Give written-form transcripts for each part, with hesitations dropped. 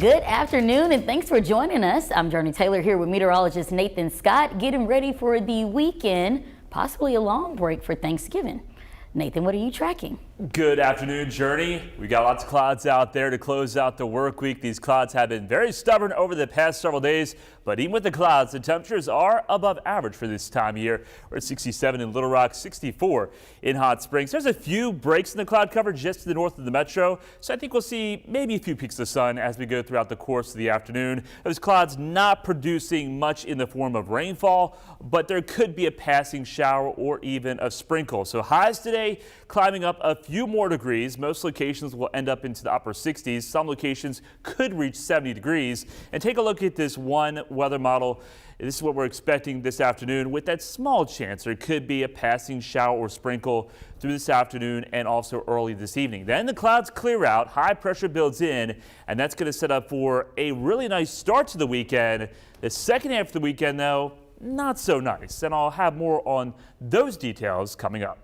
Good afternoon and thanks for joining us. I'm Jurnee Taylor here with meteorologist Nathan Scott, getting ready for the weekend, possibly a long break for Thanksgiving. Nathan, what are you tracking? Good afternoon, Jurnee. We got lots of clouds out there to close out the work week. These clouds have been very stubborn over the past several days, but even with the clouds, the temperatures are above average for this time of year. We're at 67 in Little Rock, 64 in Hot Springs. There's a few breaks in the cloud cover just to the north of the metro, so I think we'll see maybe a few peaks of sun as we go throughout the course of the afternoon. Those clouds not producing much in the form of rainfall, but there could be a passing shower or even a sprinkle. So highs today climbing up a few more degrees. Most locations will end up into the upper 60s. Some locations could reach 70 degrees. And take a look at this one weather model. This is what we're expecting this afternoon, with that small chance there could be a passing shower or sprinkle through this afternoon and also early this evening. Then the clouds clear out, high pressure builds in, and that's going to set up for a really nice start to the weekend. The second half of the weekend, though, not so nice. And I'll have more on those details coming up.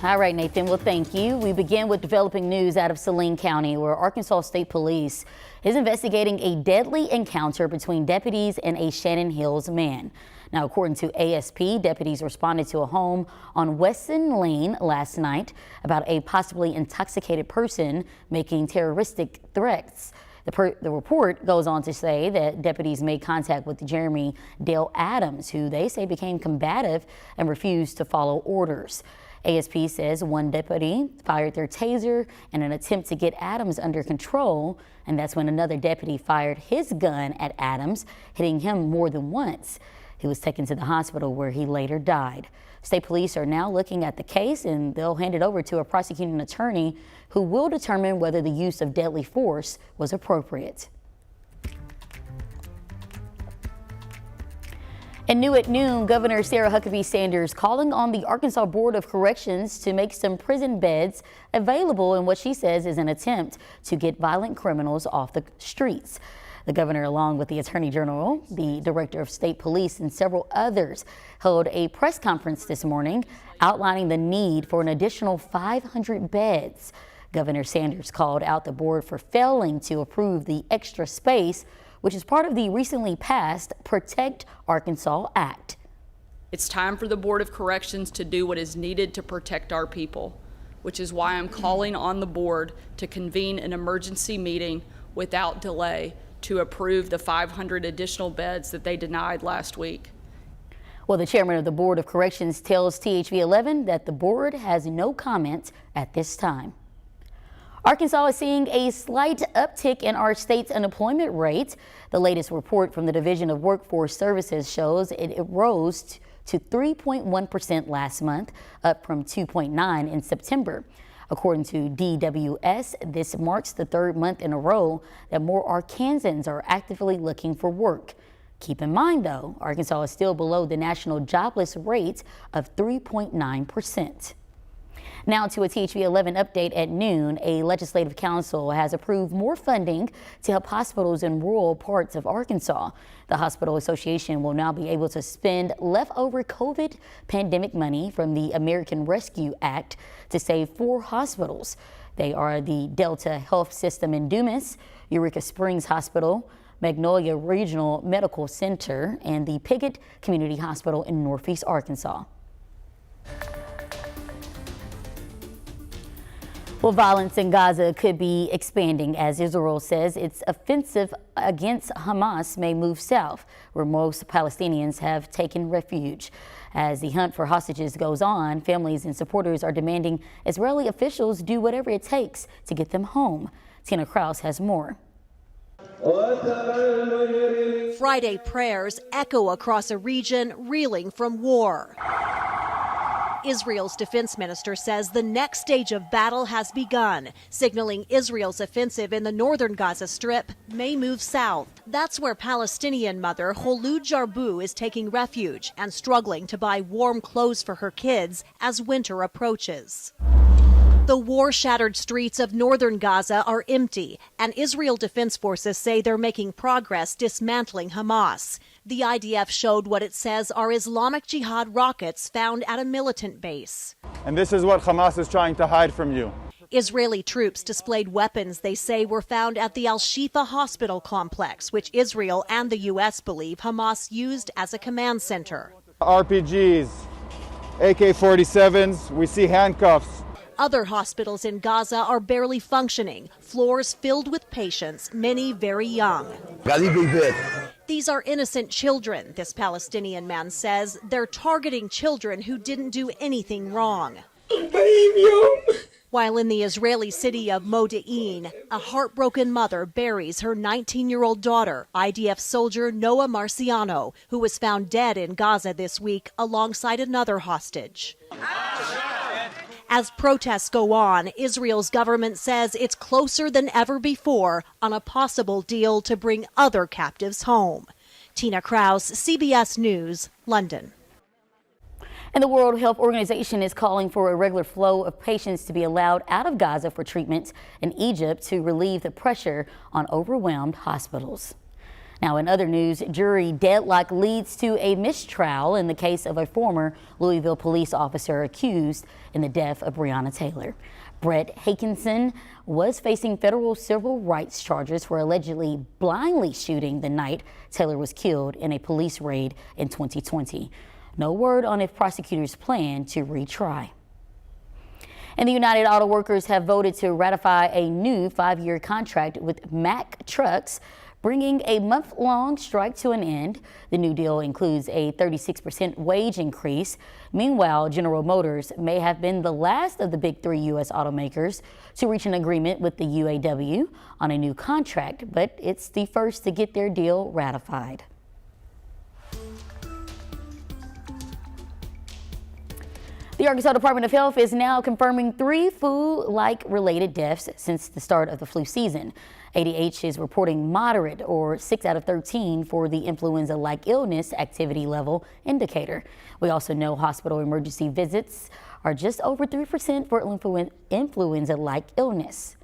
All right, Nathan, well, thank you. We begin with developing news out of Seline County, where Arkansas State Police is investigating a deadly encounter between deputies and a Shannon Hills man. Now, according to ASP, deputies responded to a home on Weston Lane last night about a possibly intoxicated person making terroristic threats. The report goes on to say that deputies made contact with Jeremy Dale Adams, who they say became combative and refused to follow orders. ASP says one deputy fired their taser in an attempt to get Adams under control, and that's when another deputy fired his gun at Adams, hitting him more than once. He was taken to the hospital where he later died. State police are now looking at the case, and they'll hand it over to a prosecuting attorney who will determine whether the use of deadly force was appropriate. And new at noon, Governor Sarah Huckabee Sanders calling on the Arkansas Board of Corrections to make some prison beds available in what she says is an attempt to get violent criminals off the streets. The governor, along with the Attorney General, the Director of State Police, and several others, held a press conference this morning outlining the need for an additional 500 beds. Governor Sanders called out the board for failing to approve the extra space, which is part of the recently passed Protect Arkansas Act. It's time for the Board of Corrections to do what is needed to protect our people, which is why I'm calling on the board to convene an emergency meeting without delay to approve the 500 additional beds that they denied last week. Well, the chairman of the Board of Corrections tells THV 11 that the board has no comment at this time. Arkansas is seeing a slight uptick in our state's unemployment rate. The latest report from the Division of Workforce Services shows it rose to 3.1% last month, up from 2.9% in September. According to DWS, this marks the third month in a row that more Arkansans are actively looking for work. Keep in mind, though, Arkansas is still below the national jobless rate of 3.9%. Now to a THV 11 update at noon. A legislative council has approved more funding to help hospitals in rural parts of Arkansas. The Hospital Association will now be able to spend leftover COVID pandemic money from the American Rescue Act to save 4 hospitals. They are the Delta Health System in Dumas, Eureka Springs Hospital, Magnolia Regional Medical Center, and the Piggott Community Hospital in Northeast Arkansas. Well, violence in Gaza could be expanding as Israel says its offensive against Hamas may move south, where most Palestinians have taken refuge. As the hunt for hostages goes on, families and supporters are demanding Israeli officials do whatever it takes to get them home. Tina Kraus has more. Friday prayers echo across a region reeling from war. Israel's defense minister says the next stage of battle has begun, signaling Israel's offensive in the northern Gaza Strip may move south. That's where Palestinian mother Holu Jarbu is taking refuge and struggling to buy warm clothes for her kids as winter approaches. The war-shattered streets of northern Gaza are empty, and Israel Defense Forces say they're making progress dismantling Hamas. The IDF showed what it says are Islamic Jihad rockets found at a militant base. And this is what Hamas is trying to hide from you. Israeli troops displayed weapons they say were found at the Al-Shifa hospital complex, which Israel and the U.S. believe Hamas used as a command center. RPGs, AK-47s, we see handcuffs. Other hospitals in Gaza are barely functioning, floors filled with patients, many very young. These are innocent children, this Palestinian man says. They're targeting children who didn't do anything wrong. While in the Israeli city of Modi'in, a heartbroken mother buries her 19-year-old daughter, IDF soldier Noah Marciano, who was found dead in Gaza this week alongside another hostage. As protests go on, Israel's government says it's closer than ever before on a possible deal to bring other captives home. Tina Kraus, CBS News, London. And the World Health Organization is calling for a regular flow of patients to be allowed out of Gaza for treatment in Egypt to relieve the pressure on overwhelmed hospitals. Now, in other news, jury deadlock leads to a mistrial in the case of a former Louisville police officer accused in the death of Jurnee Taylor. Brett Hakinson was facing federal civil rights charges for allegedly blindly shooting the night Taylor was killed in a police raid in 2020. No word on if prosecutors plan to retry. And the United Auto Workers have voted to ratify a new 5-year contract with Mack Trucks, bringing a month-long strike to an end. The new deal includes a 36% wage increase. Meanwhile, General Motors may have been the last of the big 3 U.S. automakers to reach an agreement with the UAW on a new contract, but it's the first to get their deal ratified. The Arkansas Department of Health is now confirming 3 flu-like related deaths since the start of the flu season. ADH is reporting moderate, or 6 out of 13, for the influenza-like illness activity level indicator. We also know hospital emergency visits are just over 3% for influenza-like illness.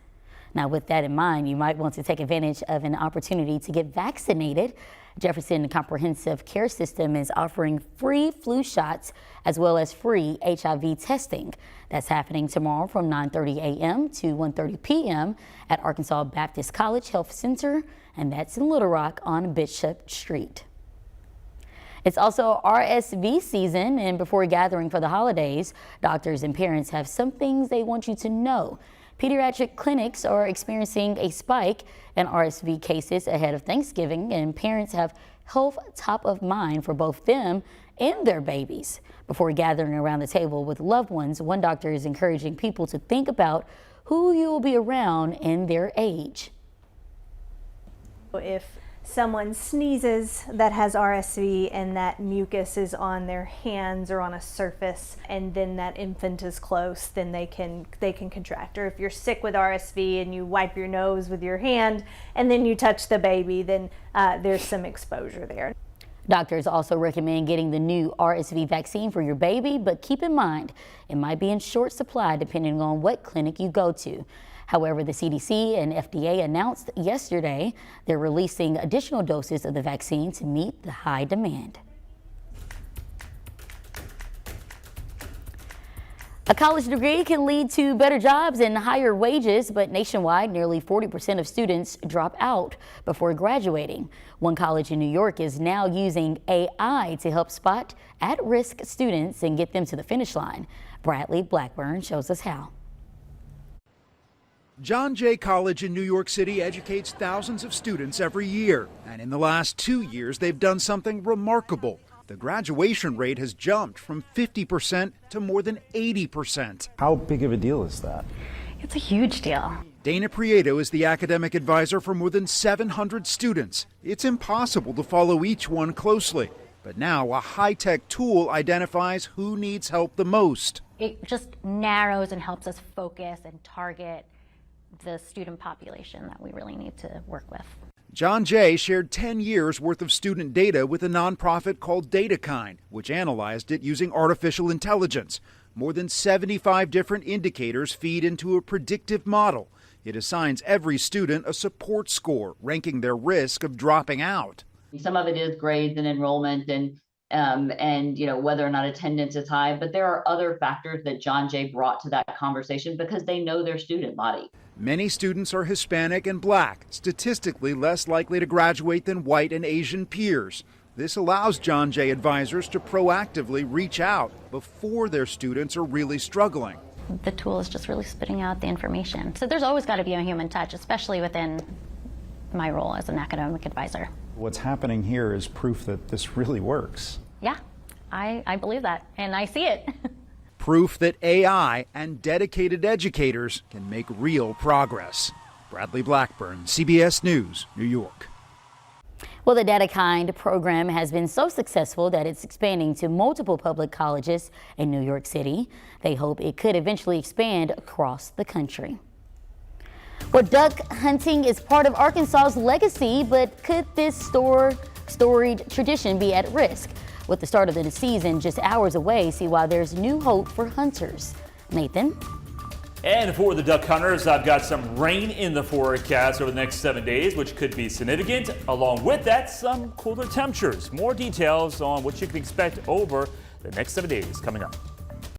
Now, with that in mind, you might want to take advantage of an opportunity to get vaccinated. Jefferson Comprehensive Care System is offering free flu shots as well as free HIV testing. That's happening tomorrow from 9:30 a.m. to 1:30 p.m. at Arkansas Baptist College Health Center, and that's in Little Rock on Bishop Street. It's also RSV season, and before gathering for the holidays, doctors and parents have some things they want you to know. Pediatric clinics are experiencing a spike in RSV cases ahead of Thanksgiving, and parents have health top of mind for both them and their babies. Before gathering around the table with loved ones, one doctor is encouraging people to think about who you will be around in their age. If someone sneezes that has RSV and that mucus is on their hands or on a surface, and then that infant is close, then they can contract. Or if you're sick with RSV and you wipe your nose with your hand and then you touch the baby, then there's some exposure there. Doctors also recommend getting the new RSV vaccine for your baby, but keep in mind it might be in short supply depending on what clinic you go to. However, the CDC and FDA announced yesterday they're releasing additional doses of the vaccine to meet the high demand. A college degree can lead to better jobs and higher wages, but nationwide, nearly 40% of students drop out before graduating. One college in New York is now using AI to help spot at-risk students and get them to the finish line. Bradley Blackburn shows us how. John Jay College in New York City educates thousands of students every year, and in the last 2 years they've done something remarkable. The graduation rate has jumped from 50% to more than 80%. How big of a deal is that? It's a huge deal. Dana Prieto is the academic advisor for more than 700 students. It's impossible to follow each one closely, but now a high-tech tool identifies who needs help the most. It just narrows and helps us focus and target the student population that we really need to work with. John Jay shared 10 years worth of student data with a nonprofit called DataKind, which analyzed it using artificial intelligence. More than 75 different indicators feed into a predictive model. It assigns every student a support score, ranking their risk of dropping out. Some of it is grades and enrollment and and whether or not attendance is high. But there are other factors that John Jay brought to that conversation because they know their student body. Many students are Hispanic and Black, statistically less likely to graduate than white and Asian peers. This allows John Jay advisors to proactively reach out before their students are really struggling. The tool is just really spitting out the information. So there's always got to be a human touch, especially within my role as an academic advisor. What's happening here is proof that this really works. Yeah, I believe that, and I see it. Proof that AI and dedicated educators can make real progress. Bradley Blackburn, CBS News, New York. Well, the DataKind program has been so successful that it's expanding to multiple public colleges in New York City. They hope it could eventually expand across the country. Well, duck hunting is part of Arkansas's legacy, but could this storied tradition be at risk? With the start of the season just hours away, see why there's new hope for hunters. Nathan? And for the duck hunters, I've got some rain in the forecast over the next 7 days, which could be significant. Along with that, some cooler temperatures. More details on what you can expect over the next 7 days coming up.